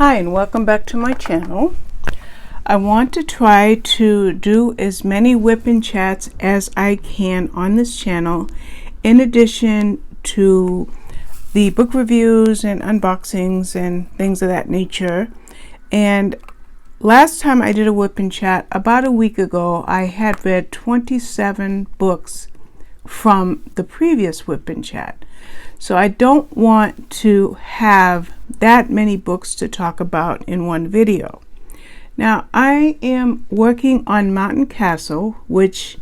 Hi and welcome back to my channel. I want to try to do as many WIP and chats as I can on this channel, in addition to the book reviews and unboxings and things of that nature. And last time I did a WIP and chat, about a week ago, I had read 27 books from the previous WIP and chat. So I don't want to have that many books to talk about in one video. Now I am working on Mountain Castle, which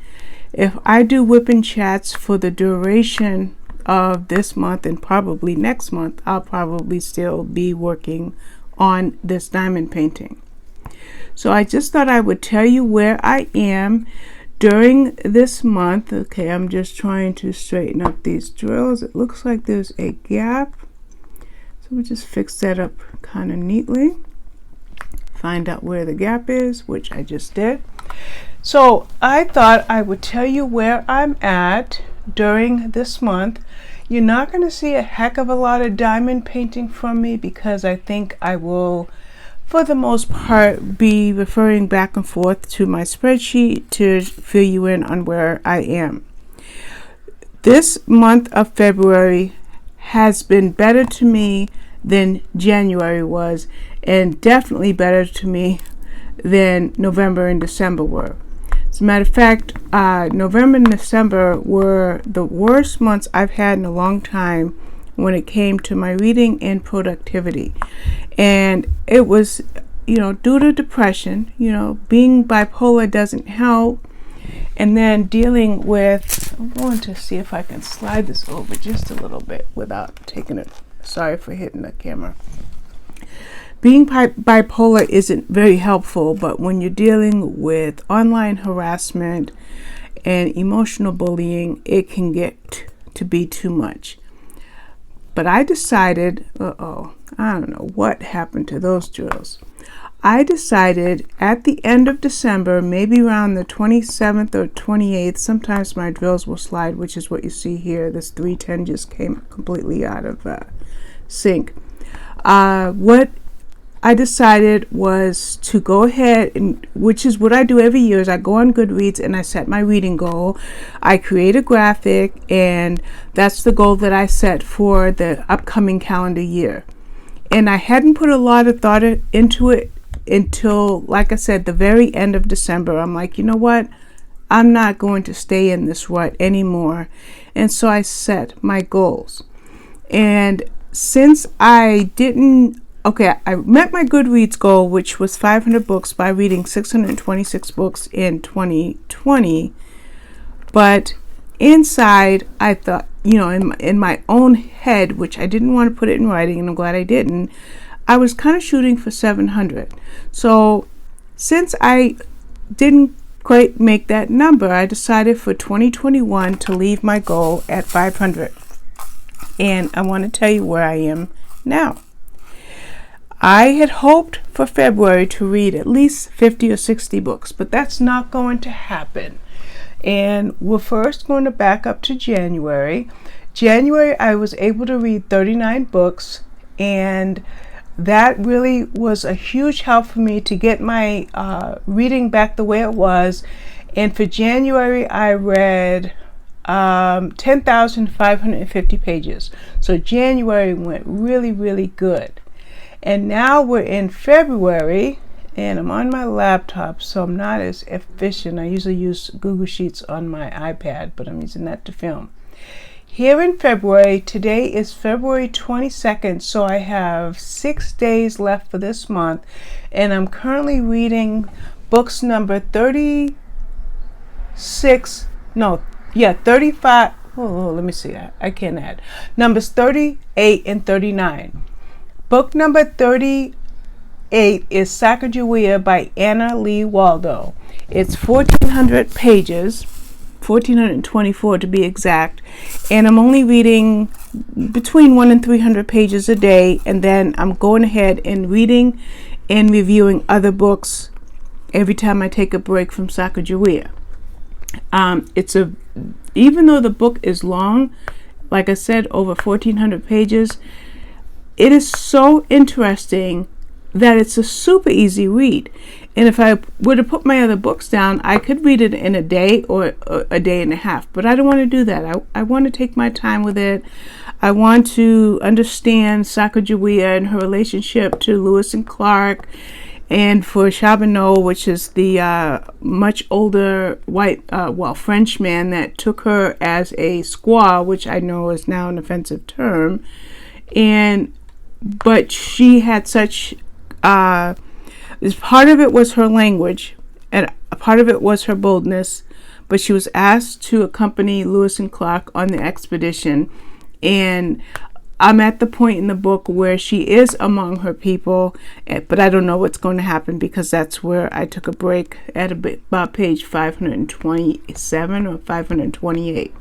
if I do WIP and chats for the duration of this month and probably next month, I'll probably still be working on this diamond painting. So I just thought I would tell you where I am during this month. Okay, I'm just trying to straighten up these drills. It looks like there's a gap, so we just fix that up kind of neatly. Find out where the gap is, which I just did. So I thought I would tell you where I'm at during this month. You're not going to see a heck of a lot of diamond painting from me because I think I will, for the most part, be referring back and forth to my spreadsheet to fill you in on where I am. This month of February has been better to me than January was, and definitely better to me than November and December were. As a matter of fact, November and December were the worst months I've had in a long time when it came to my reading and productivity. And it was, due to depression, being bipolar doesn't help. And then dealing with, I'm going to see if I can slide this over just a little bit without taking it. Sorry for hitting the camera. Being bipolar isn't very helpful, but when you're dealing with online harassment and emotional bullying, it can get to be too much. But I decided, I don't know what happened to those drills. I decided at the end of December, maybe around the 27th or 28th, sometimes my drills will slide, which is what you see here. This 310 just came completely out of sync. What I decided was to go ahead, and which is what I do every year, is I go on Goodreads and I set my reading goal. I create a graphic, and that's the goal that I set for the upcoming calendar year. And I hadn't put a lot of thought into it until, like I said, the very end of December. I'm like, you know what? I'm not going to stay in this rut anymore. And so I set my goals. And since I met my Goodreads goal, which was 500 books by reading 626 books in 2020. But inside, I thought, in my own head, which I didn't want to put it in writing, and I'm glad I didn't, I was kind of shooting for 700. So since I didn't quite make that number, I decided for 2021 to leave my goal at 500. And I want to tell you where I am now. I had hoped for February to read at least 50 or 60 books, but that's not going to happen. And we're first going to back up to January. January, I was able to read 39 books, and that really was a huge help for me to get my reading back the way it was. And for January, I read 10,550 pages. So January went really, really good. And now we're in February, and I'm on my laptop, so I'm not as efficient. I usually use Google Sheets on my iPad, but I'm using that to film. Here in February, today is February 22nd, so I have 6 days left for this month, and I'm currently reading books number 35. Oh, let me see. I can't add. Numbers 38 and 39. Book number 38 is Sacajawea by Anna Lee Waldo. It's 1,400 pages, 1,424 to be exact, and I'm only reading between 100 and 300 pages a day, and then I'm going ahead and reading and reviewing other books every time I take a break from Sacajawea. Even though the book is long, like I said, over 1,400 pages, it is so interesting that it's a super easy read. And if I were to put my other books down, I could read it in a day or a day and a half. But I don't want to do that. I want to take my time with it. I want to understand Sacajawea and her relationship to Lewis and Clark, and for Charbonneau, which is the much older white, Frenchman that took her as a squaw, which I know is now an offensive term. But she had such, part of it was her language, and a part of it was her boldness, but she was asked to accompany Lewis and Clark on the expedition. And I'm at the point in the book where she is among her people, but I don't know what's going to happen, because that's where I took a break at about page 527 or 528.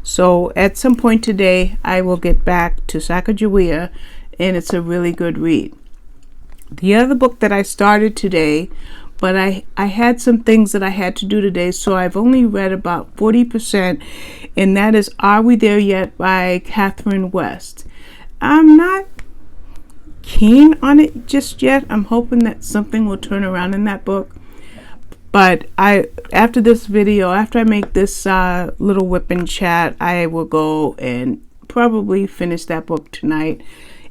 So at some point today, I will get back to Sacajawea, and it's a really good read. The other book that I started today, but I had some things that I had to do today, so I've only read about 40%, and that is Are We There Yet by Catherine West. I'm not keen on it just yet. I'm hoping that something will turn around in that book. But after this video, after I make this little WIP and Chat, I will go and probably finish that book tonight.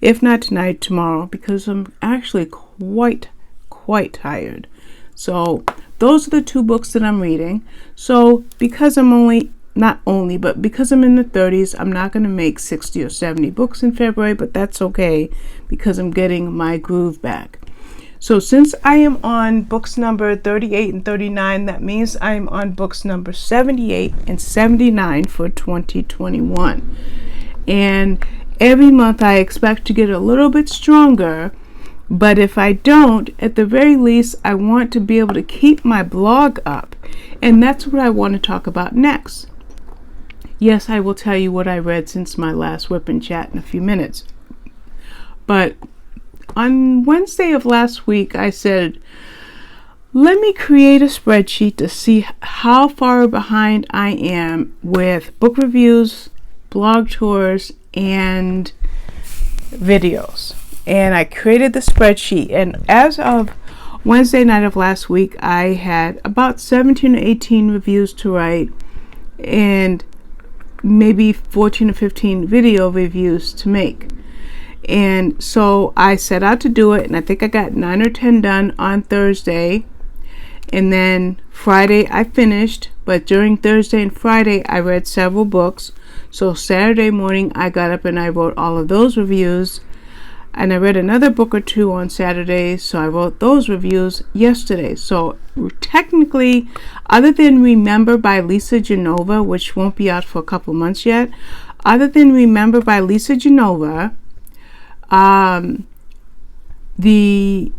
If not tonight, tomorrow, because I'm actually quite tired. So those are the two books that I'm reading. So because I'm because I'm in the 30s, I'm not going to make 60 or 70 books in February, but that's okay because I'm getting my groove back. So since I am on books number 38 and 39, that means I'm on books number 78 and 79 for 2021. And every month I expect to get a little bit stronger. But if I don't, at the very least, I want to be able to keep my blog up. And that's what I want to talk about next. Yes, I will tell you what I read since my last WIP and Chat in a few minutes. But on Wednesday of last week, I said, let me create a spreadsheet to see how far behind I am with book reviews, blog tours, and videos. And I created the spreadsheet, and as of Wednesday night of last week, I had about 17 or 18 reviews to write and maybe 14 or 15 video reviews to make. And so I set out to do it, and I think I got 9 or 10 done on Thursday, and then Friday I finished. But during Thursday and Friday I read several books. So Saturday morning I got up and I wrote all of those reviews. And I read another book or two on Saturday, so I wrote those reviews yesterday. So technically, other than Remember by Lisa Genova, which won't be out for a couple months yet, other than Remember by Lisa Genova, the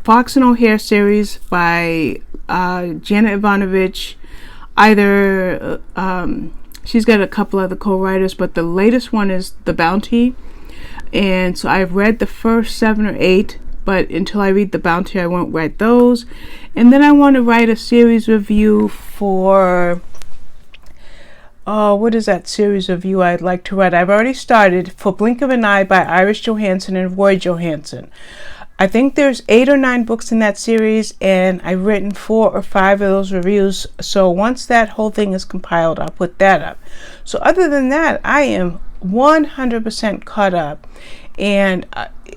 Fox and O'Hare series by Jenna Evonavich, she's got a couple other co-writers, but the latest one is The Bounty. And so I've read the first 7 or 8, but until I read The Bounty, I won't write those. And then I want to write a series review for, what is that series review I'd like to write? I've already started for Blink of an Eye by Iris Johansson and Roy Johansson. I think there's 8 or 9 books in that series, and I've written 4 or 5 of those reviews. So once that whole thing is compiled, I'll put that up. So other than that, I am 100% caught up. And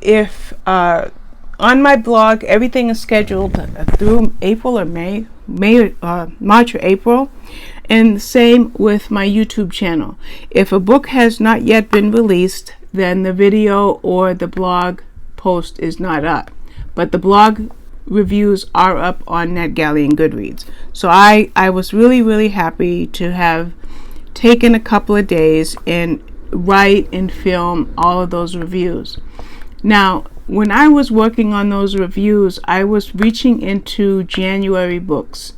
if on my blog everything is scheduled through April or March or April, and the same with my YouTube channel. If a book has not yet been released, then the video or the blog post is not up, but the blog reviews are up on NetGalley and Goodreads. So I was really happy to have taken a couple of days and write and film all of those reviews. Now, when I was working on those reviews, I was reaching into January books,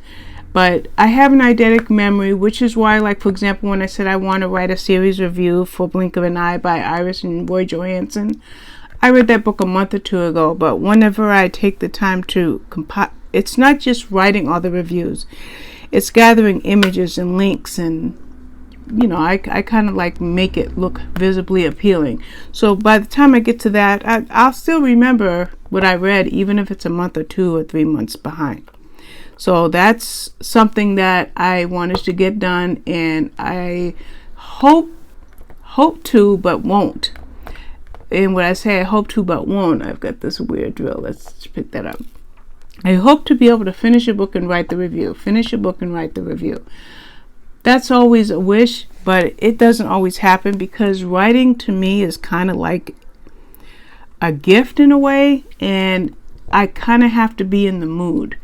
but I have an eidetic memory, which is why, like, for example, when I said I want to write a series review for Blink of an Eye by Iris and Roy Johansson, I read that book a month or two ago. But whenever I take the time to compile, it's not just writing all the reviews, it's gathering images and links and I kind of like make it look visibly appealing. So by the time I get to that, I'll still remember what I read, even if it's a month or 2 or 3 months behind. So that's something that I wanted to get done, and I hope to, but won't. And when I say I hope to, but won't, I've got this weird drill. Let's pick that up. I hope to be able to finish a book and write the review. Finish a book and write the review. That's always a wish, but it doesn't always happen, because writing to me is kind of like a gift in a way, and I kind of have to be in the mood.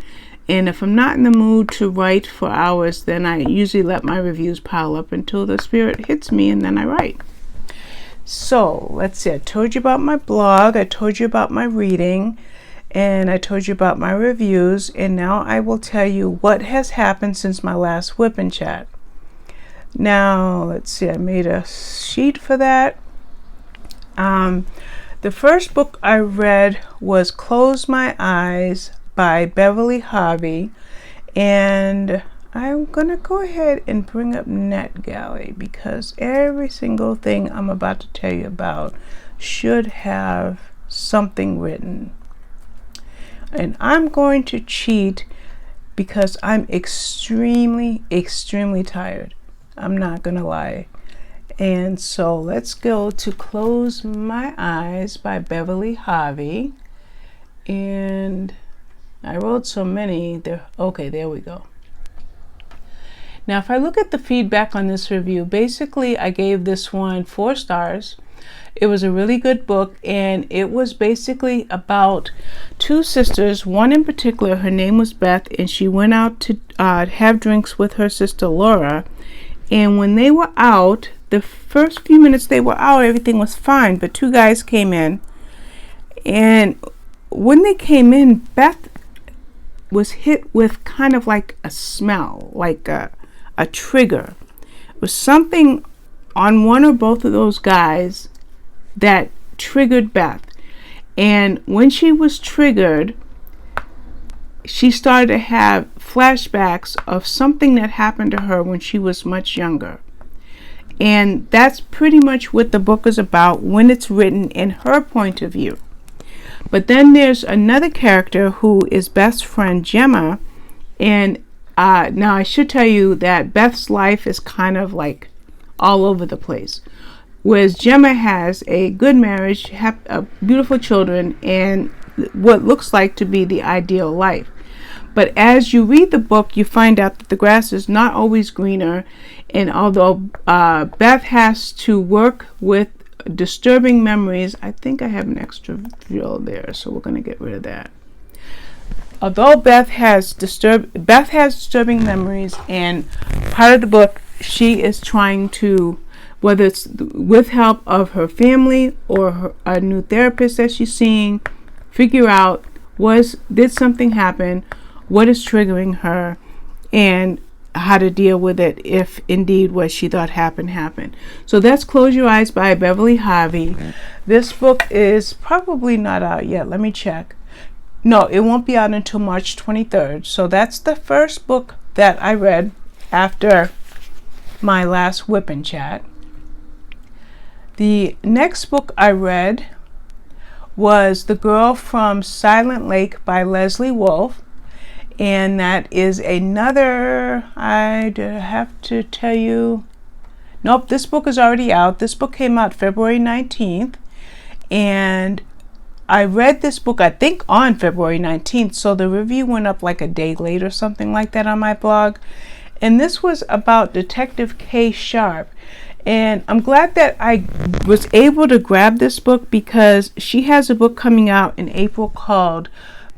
And if I'm not in the mood to write for hours, then I usually let my reviews pile up until the spirit hits me, and then I write. So let's see, I told you about my blog, I told you about my reading, and I told you about my reviews, and now I will tell you what has happened since my last WIP and Chat. Now, let's see, I made a sheet for that. The first book I read was Close My Eyes by Beverly Harvey, and I'm gonna go ahead and bring up NetGalley, because every single thing I'm about to tell you about should have something written. And I'm going to cheat because I'm extremely tired. I'm not gonna lie. And so let's go to Close My Eyes by Beverly Harvey. And I wrote so many there. Okay, there we go. Now, if I look at the feedback on this review, basically I gave this one 4 stars. It was a really good book, and it was basically about 2 sisters. One in particular, her name was Beth, and she went out to have drinks with her sister Laura. And when they were out, the first few minutes they were out, everything was fine, but 2 guys came in. And when they came in, Beth was hit with kind of like a smell, like a trigger. It was something on one or both of those guys that triggered Beth. And when she was triggered, she started to have flashbacks of something that happened to her when she was much younger. And that's pretty much what the book is about when it's written in her point of view. But then there's another character who is Beth's friend, Jenna. And now I should tell you that Beth's life is kind of like all over the place. Whereas Jenna has a good marriage, beautiful children, and what looks like to be the ideal life. But as you read the book, you find out that the grass is not always greener. And although Beth has to work with disturbing memories, I think I have an extra drill there, so we're going to get rid of that. Although Beth has disturbing memories, and part of the book she is trying to, whether it's with help of her family or a new therapist that she's seeing, figure out did something happen, what is triggering her, and how to deal with it if indeed what she thought happened. So that's Close Your Eyes by Beverly Harvey. This book is probably not out yet. Let me check. No, it won't be out until March 23rd. So that's the first book that I read after my last WIP and Chat. The next book I read was The Girl from Silent Lake by Leslie Wolfe. And that is another, I have to tell you, nope, this book is already out. This book came out February 19th. And I read this book, I think, on February 19th. So the review went up like a day late or something like that on my blog. And this was about Detective K. Sharp. And I'm glad that I was able to grab this book, because she has a book coming out in April called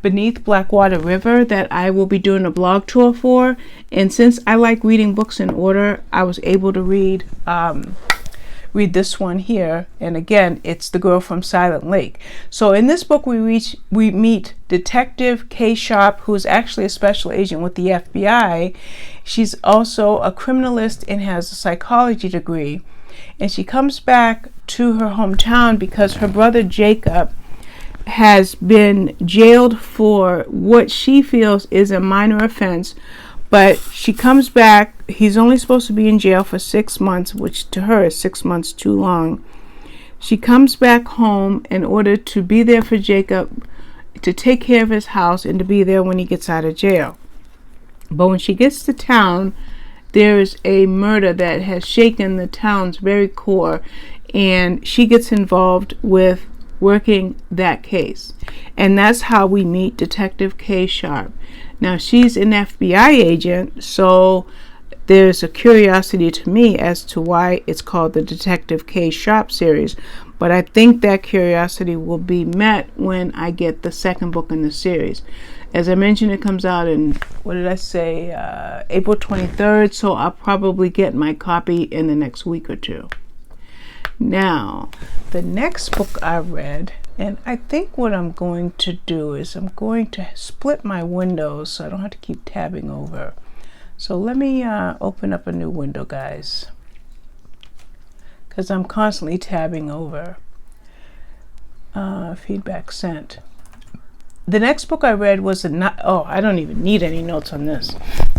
Beneath Blackwater River that I will be doing a blog tour for. And since I like reading books in order, I was able to read this one here. And again, it's The Girl from Silent Lake. So in this book we meet Detective K. Sharp, who is actually a special agent with the FBI. She's also a criminalist and has a psychology degree. And she comes back to her hometown because her brother Jacob has been jailed for what she feels is a minor offense, But she comes back. He's only supposed to be in jail for 6 months, which to her is 6 months too long. She comes back home in order to be there for Jacob, to take care of his house, and to be there when he gets out of jail. But when she gets to town, there is a murder that has shaken the town's very core, and she gets involved with working that case. And that's how we meet Detective K. Sharp. Now, she's an FBI agent, so there's a curiosity to me as to why it's called the Detective K. Sharp series. But I think that curiosity will be met when I get the second book in the series. As I mentioned, it comes out in, what did I say, April 23rd, so I'll probably get my copy in the next week or two. Now, the next book I read, and I think what I'm going to do is I'm going to split my windows so I don't have to keep tabbing over. So let me open up a new window, guys, because I'm constantly tabbing over. Feedback sent. The next book I read was I don't even need any notes on this.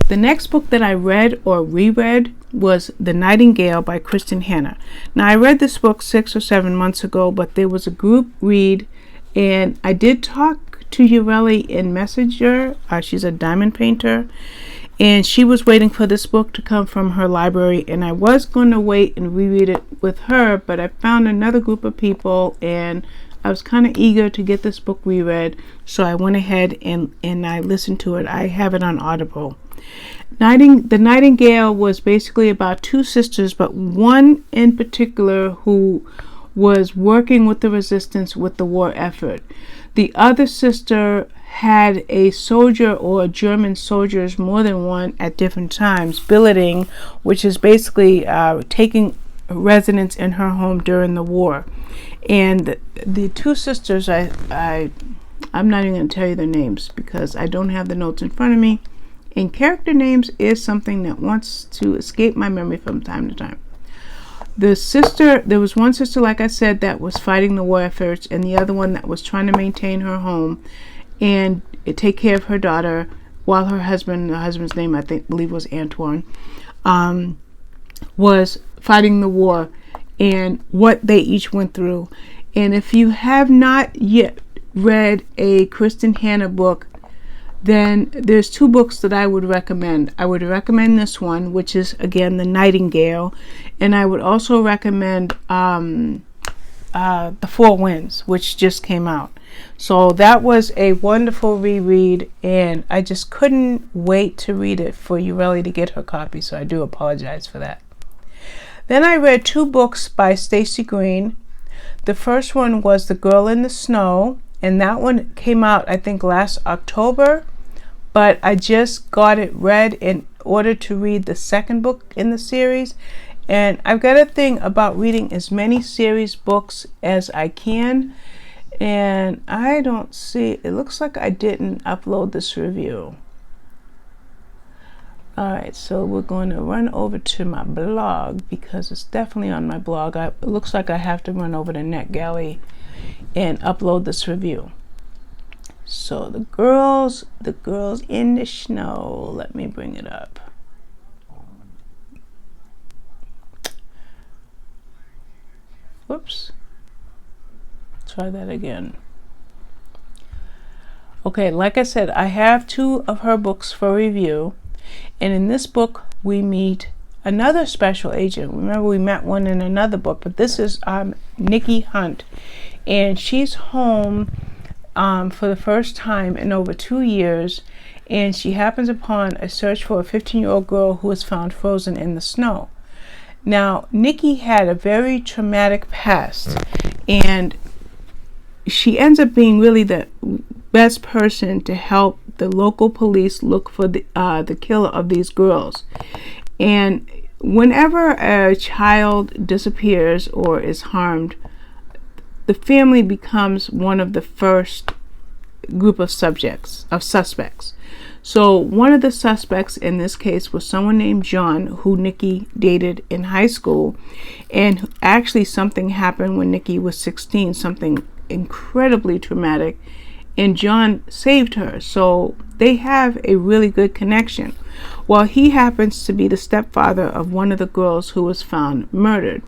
The next book that I read or reread was The Nightingale by Kristin Hannah. Now, I read this book 6 or 7 months ago, but there was a group read, and I did talk to Ureli in Messenger. She's a diamond painter, and she was waiting for this book to come from her library, and I was going to wait and reread it with her, but I found another group of people, and I was kind of eager to get this book reread, so I went ahead and I listened to it. I have it on Audible. The Nightingale was basically about two sisters, but one in particular who was working with the resistance with the war effort. The other sister had a soldier or German soldiers, more than one at different times, billeting, which is basically taking residence in her home during the war. And the two sisters, I'm not even going to tell you their names because I don't have the notes in front of me. And character names is something that wants to escape my memory from time to time. There was one sister, like I said, that was fighting the war efforts, and the other one that was trying to maintain her home and take care of her daughter, while the husband's name I believe was Antoine, was fighting the war and what they each went through. And if you have not yet read a Kristin Hannah book, then there's two books that I would recommend. I would recommend this one, which is, again, The Nightingale, and I would also recommend The Four Winds, which just came out. So that was a wonderful reread, and I just couldn't wait to read it for Ureli to get her copy, so I do apologize for that. Then I read two books by Stacy Green. The first one was The Girl in the Snow, and that one came out, I think, last October, but I just got it read in order to read the second book in the series. And I've got a thing about reading as many series books as I can, and I don't see, it looks like I didn't upload this review. Alright, so we're going to run over to my blog because it's definitely on my blog. It looks like I have to run over to NetGalley and upload this review. So the girls in the snow. Let me bring it up. Whoops. Try that again. Okay, like I said, I have two of her books for review. And in this book, we meet another special agent. Remember, we met one in another book, but this is Nikki Hunt. And she's home for the first time in over 2 years. And she happens upon a search for a 15-year-old girl who was found frozen in the snow. Now, Nikki had a very traumatic past. And she ends up being really the best person to help the local police look for the killer of these girls. And whenever a child disappears or is harmed, the family becomes one of the first group of suspects. So one of the suspects in this case was someone named John, who Nikki dated in high school. And actually something happened when Nikki was 16, something incredibly traumatic. and John saved her. So they have a really good connection. Well, he happens to be the stepfather of one of the girls who was found murdered.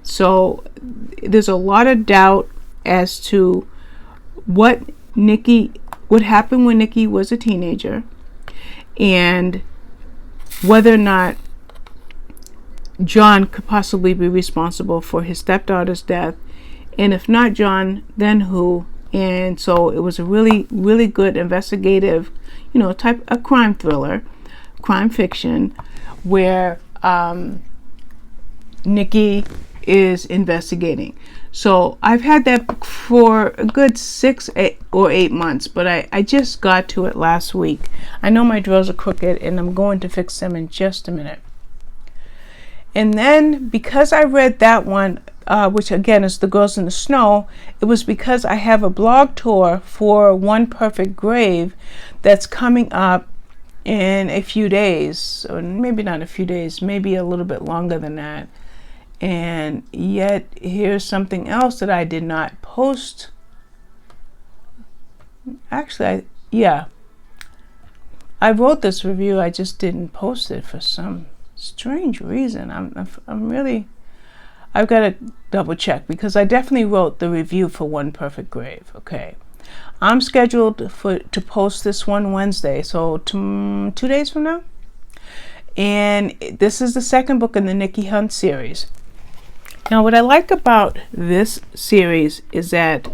So there's a lot of doubt as to what happened when Nikki was a teenager, and whether or not John could possibly be responsible for his stepdaughter's death. And if not John, then who? And so it was a really, really good investigative, type of crime thriller, crime fiction, where Nikki is investigating. So I've had that book for a good 6 or 8 months, but I just got to it last week. I know my drawers are crooked, and I'm going to fix them in just a minute. And then, because I read that one, which again is The Girls in the Snow, it was because I have a blog tour for One Perfect Grave that's coming up in a few days, or maybe not a few days, maybe a little bit longer than that. And yet, here's something else that I did not post. Actually, I wrote this review, I just didn't post it for some strange reason. I've got to double check, because I definitely wrote the review for One Perfect Grave. Okay, I'm scheduled to post this one Wednesday, so 2 days from now. And this is the second book in the Nikki Hunt series. Now, what I like about this series is that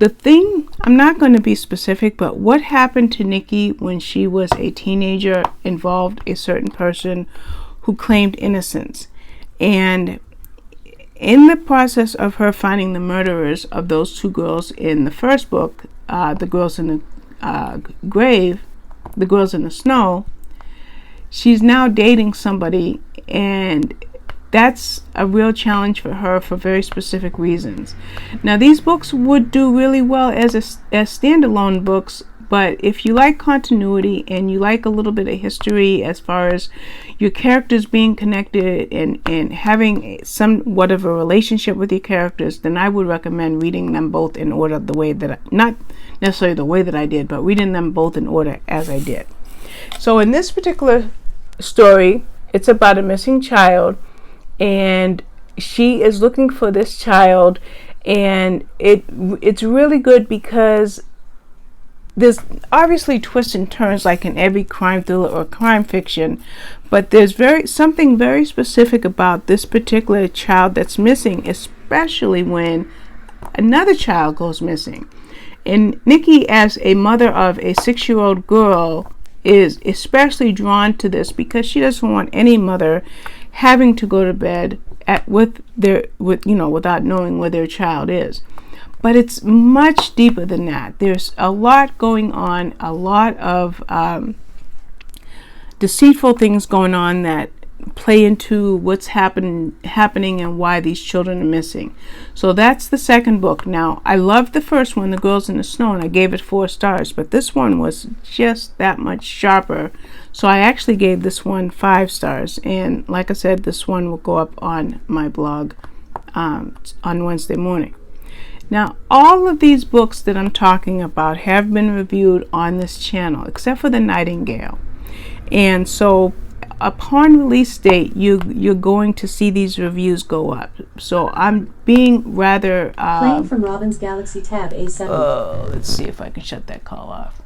I'm not going to be specific, but what happened to Nikki when she was a teenager involved a certain person who claimed innocence. And in the process of her finding the murderers of those 2 girls in the first book, The Girls in the Grave, The Girls in the Snow, she's now dating somebody, and that's a real challenge for her for very specific reasons. Now, these books would do really well as standalone books, but if you like continuity and you like a little bit of history as far as your characters being connected and having somewhat of a relationship with your characters, then I would recommend reading them both in order, not necessarily the way that I did, but reading them both in order as I did. So in this particular story, it's about a missing child, and she is looking for this child, and it's really good because there's obviously twists and turns like in every crime thriller or crime fiction, but there's something very specific about this particular child that's missing, especially when another child goes missing. And Nikki, as a mother of a 6-year-old girl, is especially drawn to this because she doesn't want any mother having to go to bed without knowing where their child is. But it's much deeper than that. There's a lot going on, a lot of deceitful things going on that play into what's happening and why these children are missing. So that's the second book. Now, I loved the first one, The Girls in the Snow, and I gave it 4 stars, but this one was just that much sharper. So I actually gave this one 5 stars. And like I said, this one will go up on my blog on Wednesday morning. Now, all of these books that I'm talking about have been reviewed on this channel, except for the Nightingale. And so upon release date, you're going to see these reviews go up. So I'm being rather playing from Robin's Galaxy tab A7. Let's see if I can shut that call off.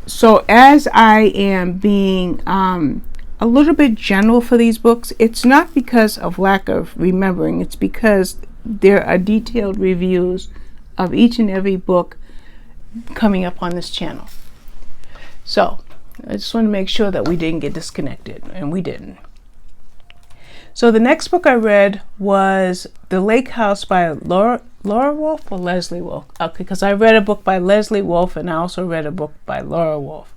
So as I am being a little bit general for these books, it's not because of lack of remembering. It's because there are detailed reviews of each and every book coming up on this channel. So I just want to make sure that we didn't get disconnected, and we didn't. So the next book I read was The Lake House by Laura Wolfe or Leslie Wolfe? Okay, because I read a book by Leslie Wolfe and I also read a book by Laura Wolfe.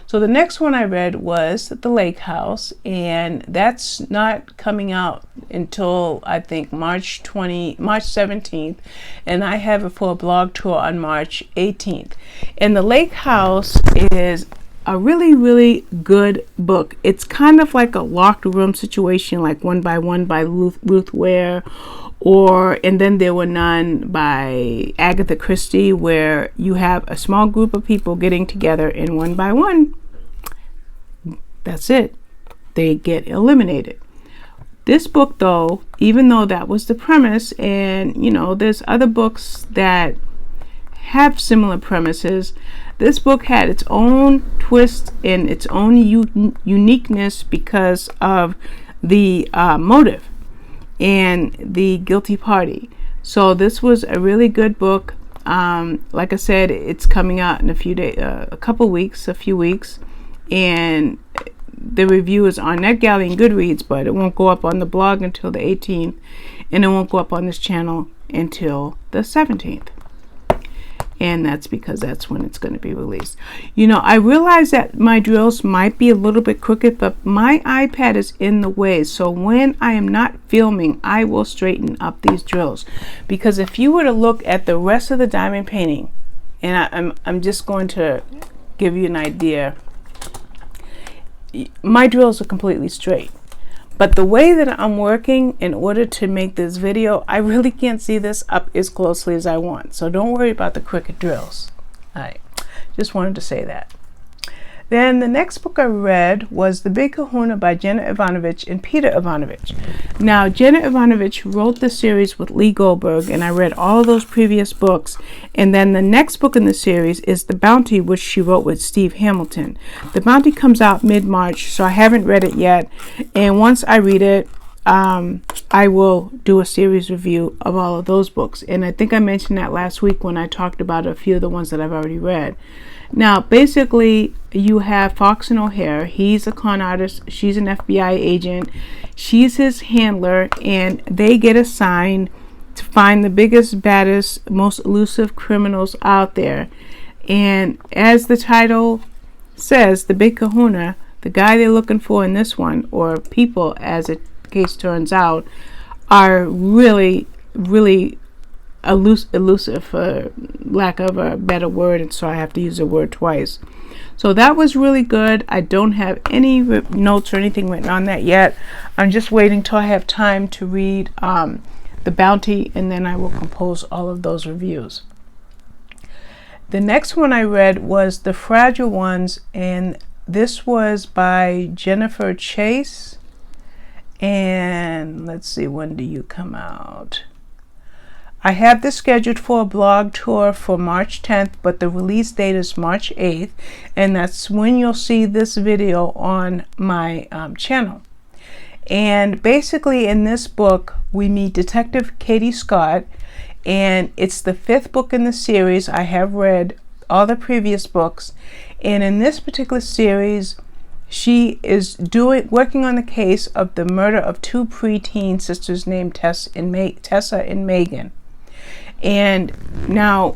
So the next one I read was The Lake House, and that's not coming out until I think March 17th, and I have it for a blog tour on March 18th. And The Lake House is a really, really good book. It's kind of like a locked room situation, like One by One by Ruth Ware, and Then There Were None by Agatha Christie, where you have a small group of people getting together, and one by one, that's it. They get eliminated. This book, though, even though that was the premise, and there's other books that have similar premises, this book had its own twist and its own uniqueness because of the motive and the guilty party. So this was a really good book. Like I said, it's coming out in a few weeks, and the review is on NetGalley and Goodreads, but it won't go up on the blog until the 18th, and it won't go up on this channel until the 17th. And that's because that's when it's going to be released. I realize that my drills might be a little bit crooked, but my iPad is in the way. So when I am not filming, I will straighten up these drills. Because if you were to look at the rest of the diamond painting, and I'm just going to give you an idea, my drills are completely straight. But the way that I'm working in order to make this video, I really can't see this up as closely as I want. So don't worry about the crooked drills. I just wanted to say that. Then the next book I read was The Big Kahuna by Jenna Evonavich and Peter Evonavich. Now, Jenna Evonavich wrote the series with Lee Goldberg, and I read all of those previous books. And then the next book in the series is The Bounty, which she wrote with Steve Hamilton. The Bounty comes out mid-March, so I haven't read it yet. And once I read it, I will do a series review of all of those books. And I think I mentioned that last week when I talked about a few of the ones that I've already read. Now, basically, you have Fox and O'Hare. He's a con artist. She's an FBI agent. She's his handler, and they get assigned to find the biggest, baddest, most elusive criminals out there. And as the title says, the Big Kahuna, the guy they're looking for in this one, or people, as the case turns out, are really, really elusive, for lack of a better word, and so I have to use the word twice. So that was really good. I don't have any notes or anything written on that yet. I'm just waiting till I have time to read The Bounty, and then I will compose all of those reviews. The next one I read was The Fragile Ones, and this was by Jennifer Chase. And let's see, when do you come out? I have this scheduled for a blog tour for March 10th, but the release date is March 8th, and that's when you'll see this video on my channel. And basically in this book, we meet Detective Katie Scott, and it's the 5th book in the series. I have read all the previous books, and in this particular series, she is working on the case of the murder of 2 preteen sisters named Tessa and Megan. And now,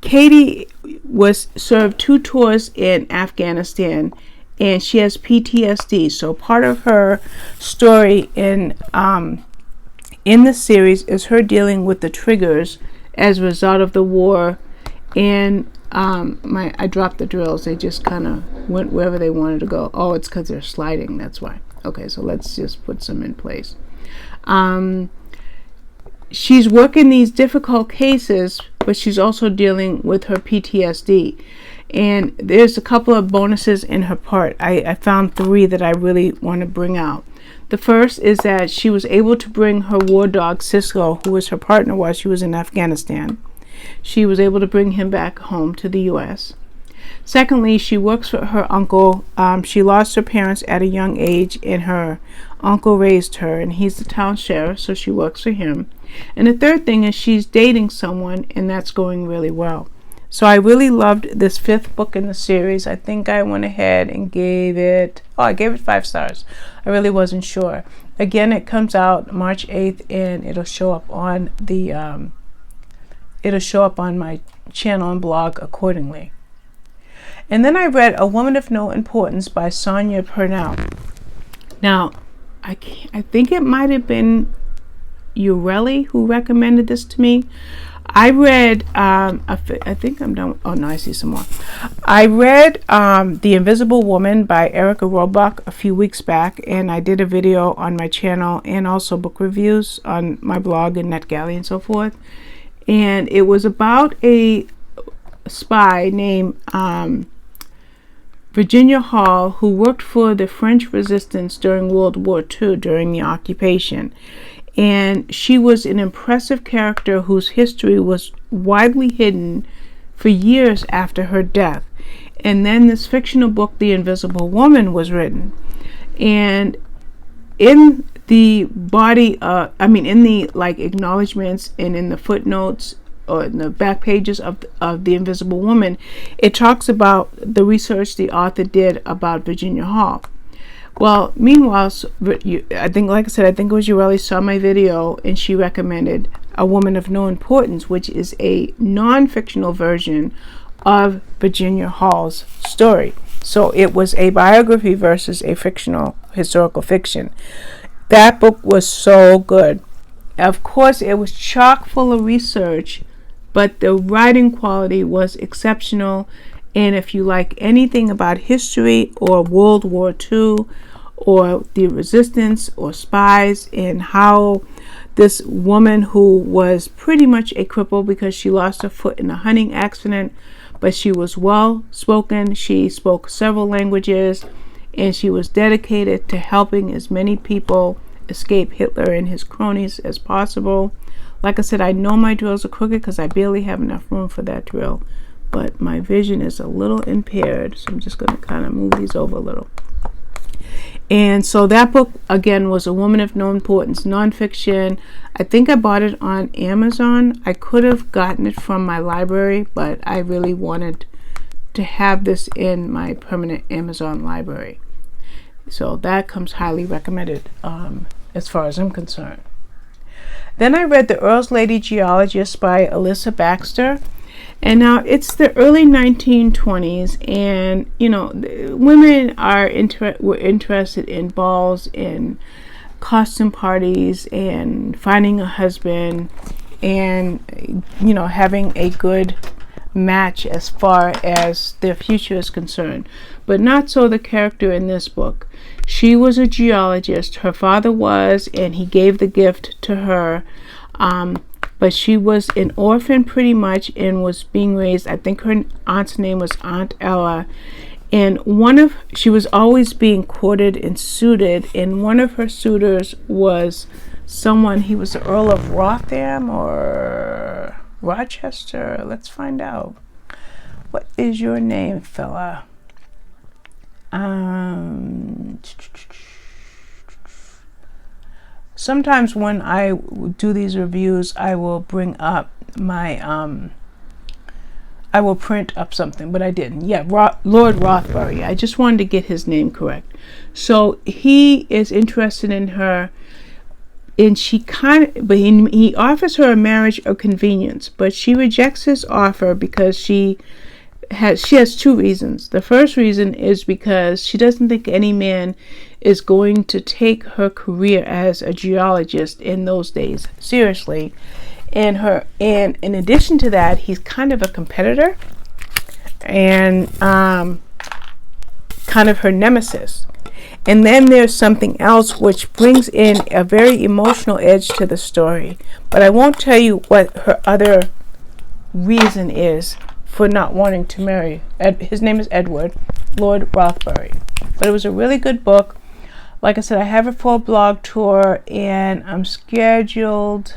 Katie was served 2 tours in Afghanistan, and she has PTSD. So part of her story in the series is her dealing with the triggers as a result of the war. And I dropped the drills. They just kind of went wherever they wanted to go. Oh, it's because they're sliding. That's why. Okay, so let's just put some in place. She's working these difficult cases, but she's also dealing with her PTSD. And there's a couple of bonuses in her part. I found 3 that I really want to bring out. The first is that she was able to bring her war dog, Cisco, who was her partner while she was in Afghanistan. She was able to bring him back home to the U.S. Secondly, she works for her uncle. She lost her parents at a young age, and her uncle raised her, and he's the town sheriff, so she works for him. And the third thing is she's dating someone, and that's going really well. So I really loved this 5th book in the series. I think I went ahead and gave it 5 stars. I really wasn't sure. Again, it comes out March 8th, and it'll show up on the my channel and blog accordingly. And then I read A Woman of No Importance by Sonya Purnell. Now, I think it might have been Urelli who recommended this to me. I read, I think I'm done. Oh, no, I see some more. I read The Invisible Woman by Erica Roebuck a few weeks back, and I did a video on my channel and also book reviews on my blog and NetGalley and so forth. And it was about a spy named Virginia Hall, who worked for the French resistance during World War II, during the occupation. And she was an impressive character whose history was widely hidden for years after her death. And then this fictional book, The Invisible Woman, was written. And in the body, in the acknowledgments and in the footnotes or in the back pages of The Invisible Woman, it talks about the research the author did about Virginia Hall. Well, meanwhile, I think it was Urelli saw my video and she recommended A Woman of No Importance, which is a non-fictional version of Virginia Hall's story. So it was a biography versus a fictional historical fiction. That book was so good. Of course, it was chock full of research, but the writing quality was exceptional. And if you like anything about history or World War II or the resistance or spies, and how this woman who was pretty much a cripple because she lost her foot in a hunting accident, but she was well spoken, she spoke several languages, and she was dedicated to helping as many people escape Hitler and his cronies as possible. Like I said, I know my drills are crooked because I barely have enough room for that drill, but my vision is a little impaired, so I'm just going to kind of move these over a little. And so that book, again, was A Woman of No Importance, nonfiction. I think I bought it on Amazon. I could have gotten it from my library, but I really wanted to have this in my permanent Amazon library. So that comes highly recommended as far as I'm concerned. Then I read The Earls Lady Geologist by Alyssa Baxter. And now it's the early 1920s, and women were interested in balls and costume parties and finding a husband and having a good match as far as their future is concerned. But not so the character in this book. She was a geologist. Her father was, and he gave the gift to her. But she was an orphan pretty much and was being raised, I think her aunt's name was Aunt Ella. And she was always being courted and suited. And one of her suitors was he was the Earl of Rotham or Rochester. Let's find out. What is your name, fella? Sometimes when I do these reviews, I will bring up my, I will print up something, but I didn't. Yeah, Lord Rothbury. I just wanted to get his name correct. So he is interested in her, and he offers her a marriage of convenience, but she rejects his offer because she has two reasons. The first reason is because she doesn't think any man is going to take her career as a geologist in those days seriously. And in addition to that, he's kind of a competitor and kind of her nemesis. And then there's something else which brings in a very emotional edge to the story. But I won't tell you what her other reason is for not wanting to marry. His name is Edward, Lord Rothbury. But it was a really good book. Like I said, I have it for a blog tour, and I'm scheduled.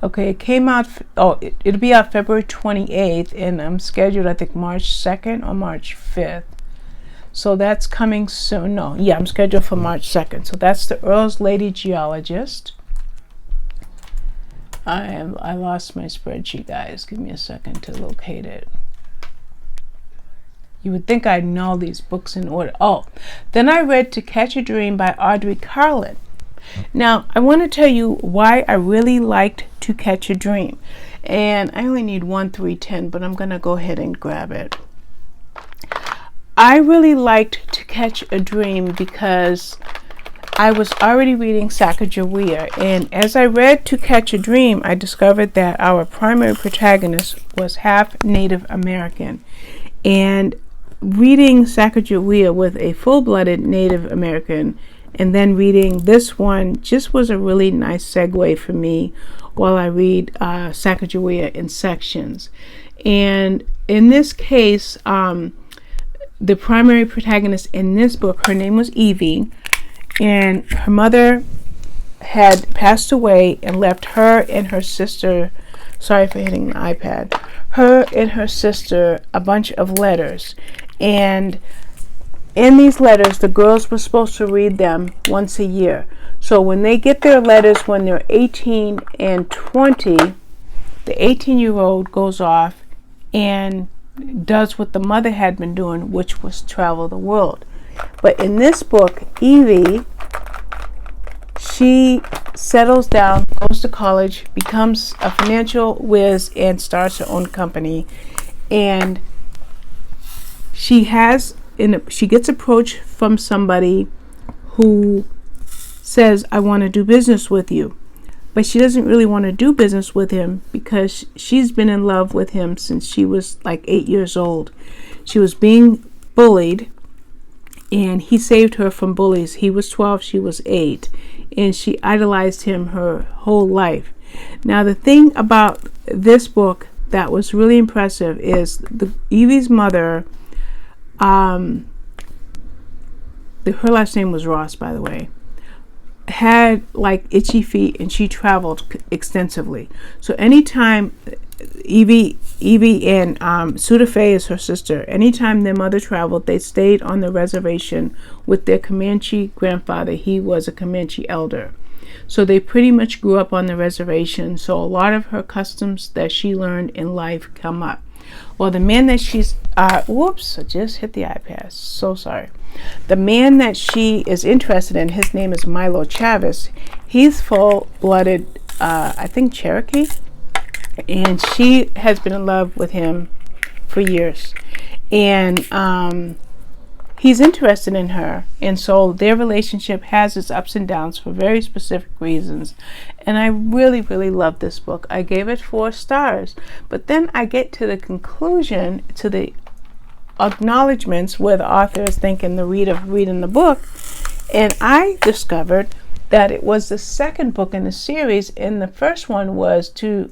Okay, it came out. It'll be out February 28th, and I'm scheduled, I think, March 2nd or March 5th. So that's coming soon. No, yeah, I'm scheduled for March 2nd. So that's The Earls Lady Geologist. I lost my spreadsheet, guys. Give me a second to locate it. You would think I'd know these books in order. Then I read To Catch a Dream by Audrey Carlan. Now, I want to tell you why I really liked To Catch a Dream. And I only need 1/310, but I'm going to go ahead and grab it. I really liked To Catch a Dream because I was already reading Sacajawea, and as I read To Catch a Dream, I discovered that our primary protagonist was half Native American. And reading Sacajawea with a full-blooded Native American and then reading this one just was a really nice segue for me while I read Sacajawea in sections. And in this case, the primary protagonist in this book, her name was Evie, and her mother had passed away and left her and her sister, sorry for hitting the iPad, her and her sister a bunch of letters. And in these letters, the girls were supposed to read them once a year. So when they get their letters when they're 18 and 20, the 18-year-old goes off and does what the mother had been doing, which was travel the world. But in this book, Evie, she settles down, goes to college, becomes a financial whiz, and starts her own company. And she gets approached from somebody who says, I want to do business with you. But she doesn't really want to do business with him because she's been in love with him since she was like 8 years old. She was being bullied, and he saved her from bullies. He was 12, she was 8, and she idolized him her whole life. Now, the thing about this book that was really impressive is Evie's mother, her last name was Ross, by the way, had like itchy feet, and she traveled extensively. So anytime Evie and Sudafe is her sister, anytime their mother traveled, they stayed on the reservation with their Comanche grandfather. He was a Comanche elder. So they pretty much grew up on the reservation. So a lot of her customs that she learned in life come up. Well, the man that she's, whoops, I just hit the iPad. So sorry. The man that she is interested in, his name is Milo Chavez. He's full-blooded, I think, Cherokee. And she has been in love with him for years. And he's interested in her. And so their relationship has its ups and downs for very specific reasons. And I really, really love this book. I gave it 4 stars. But then I get to the conclusion, to the acknowledgments where the author is thanking the reader for reading the book. And I discovered that it was the second book in the series, and the first one was to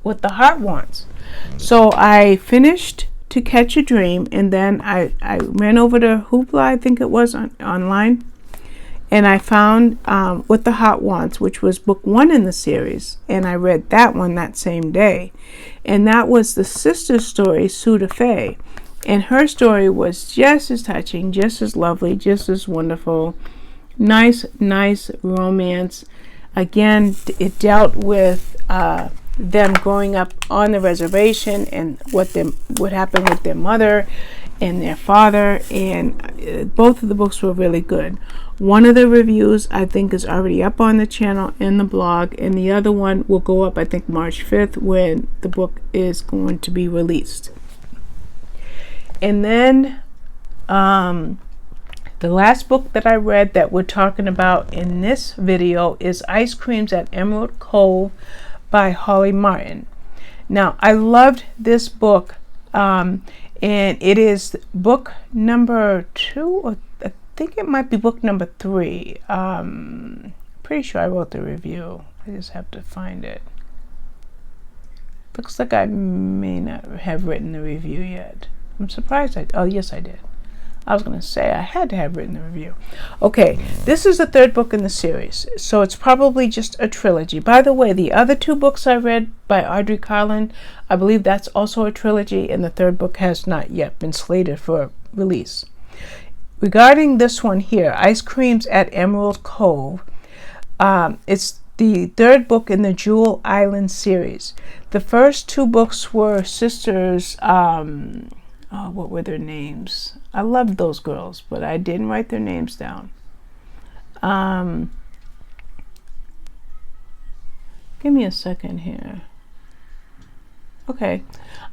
What the Heart Wants. So I finished To Catch a Dream, and then I ran over to Hoopla, I think it was, online, and I found What the Heart Wants, which was book 1 in the series, and I read that one that same day. And that was the sister story, Sudafe. And her story was just as touching, just as lovely, just as wonderful. Nice romance. Again, it dealt with them growing up on the reservation and what happened with their mother and their father. And both of the books were really good. One of the reviews, I think, is already up on the channel in the blog, and the other one will go up, I think, March 5th when the book is going to be released. And then the last book that I read that we're talking about in this video is Ice Creams at Emerald Cove by Holly Martin. Now, I loved this book, and it is book number 2, or I think it might be book number 3. Pretty sure I wrote the review. I just have to find it. Looks like I may not have written the review yet. I'm surprised oh, yes, I did. I was going to say I had to have written the review. Okay, this is the 3rd book in the series, so it's probably just a trilogy. By the way, the other 2 books I read by Audrey Carlan, I believe that's also a trilogy, and the 3rd book has not yet been slated for release. Regarding this one here, Ice Creams at Emerald Cove, it's the 3rd book in the Jewel Island series. The first 2 books were sisters, what were their names? I loved those girls, but I didn't write their names down. Give me a second here. Okay.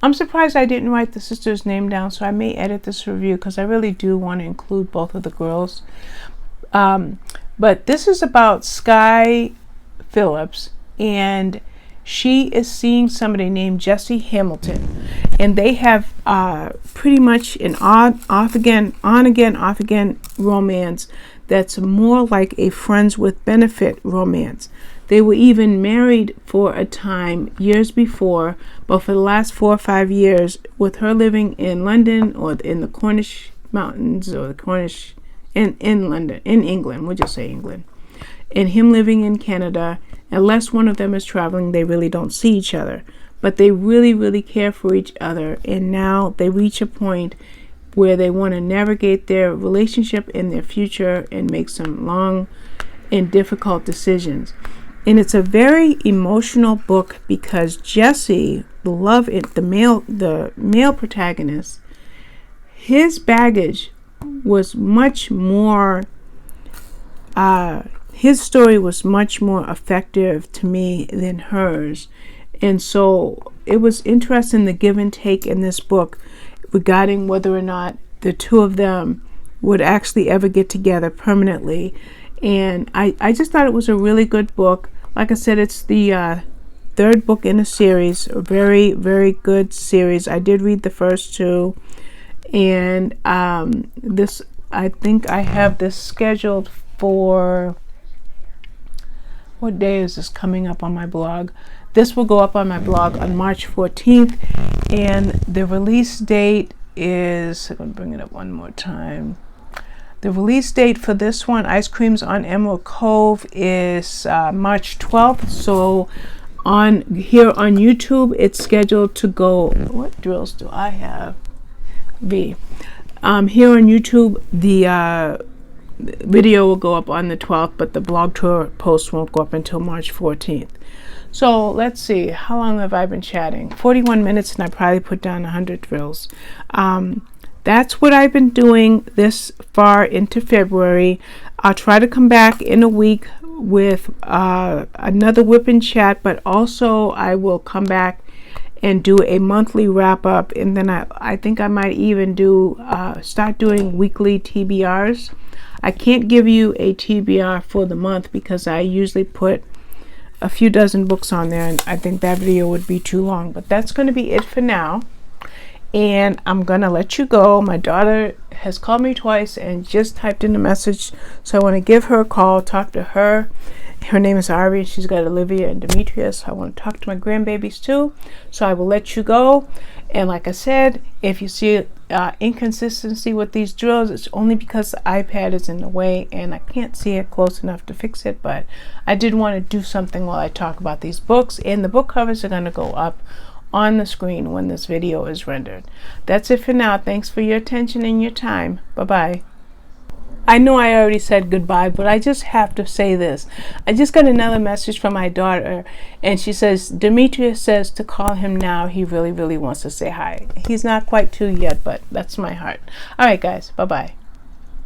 I'm surprised I didn't write the sister's name down, so I may edit this review because I really do want to include both of the girls. But this is about Sky Phillips, and she is seeing somebody named Jesse Hamilton, and they have pretty much an on again romance that's more like a friends with benefit romance. They were even married for a time years before, but for the last 4 or 5 years, with her living in London or in the Cornish mountains or the Cornish in London, in England, we'll just say England, and him living in Canada, unless one of them is traveling, they really don't see each other. But they really, really care for each other, and now they reach a point where they want to navigate their relationship and their future and make some long and difficult decisions. And it's a very emotional book because Jesse, the male protagonist, his baggage was much more, his story was much more effective to me than hers. And so it was interesting, the give and take in this book regarding whether or not the two of them would actually ever get together permanently. And I just thought it was a really good book. Like I said, it's the third book in a series, a very, very good series. I did read the first two, and this, I think I have this scheduled for, what day is this coming up on my blog? This will go up on my blog on March 14th, and the release date is, I'm going to bring it up one more time. The release date for this one, Ice Creams on Emerald Cove, is March 12th. So here on YouTube, it's scheduled to go, what drills do I have? Here on YouTube, the video will go up on the 12th, but the blog tour post won't go up until March 14th. So let's see, how long have I been chatting? 41 minutes, and I probably put down 100 drills. That's what I've been doing this far into February. I'll try to come back in a week with another WIP and Chat, but also I will come back and do a monthly wrap up, and then I think I might even start doing weekly TBRs. I can't give you a TBR for the month because I usually put a few dozen books on there, and I think that video would be too long. But that's going to be it for now, and I'm gonna let you go. My daughter has called me twice and just typed in a message, so I want to give her a call, talk to her. Her name is Harvey. She's got Olivia and Demetrius. I want to talk to my grandbabies too, so I will let you go. And like I said, if you see inconsistency with these drills, it's only because the iPad is in the way and I can't see it close enough to fix it. But I did want to do something while I talk about these books, and the book covers are going to go up on the screen when this video is rendered. That's it for now. Thanks for your attention and your time. Bye-bye. I know I already said goodbye, but I just have to say this. I just got another message from my daughter, and she says, Demetrius says to call him now. He really, really wants to say hi. He's not quite 2 yet, but that's my heart. All right, guys. Bye-bye.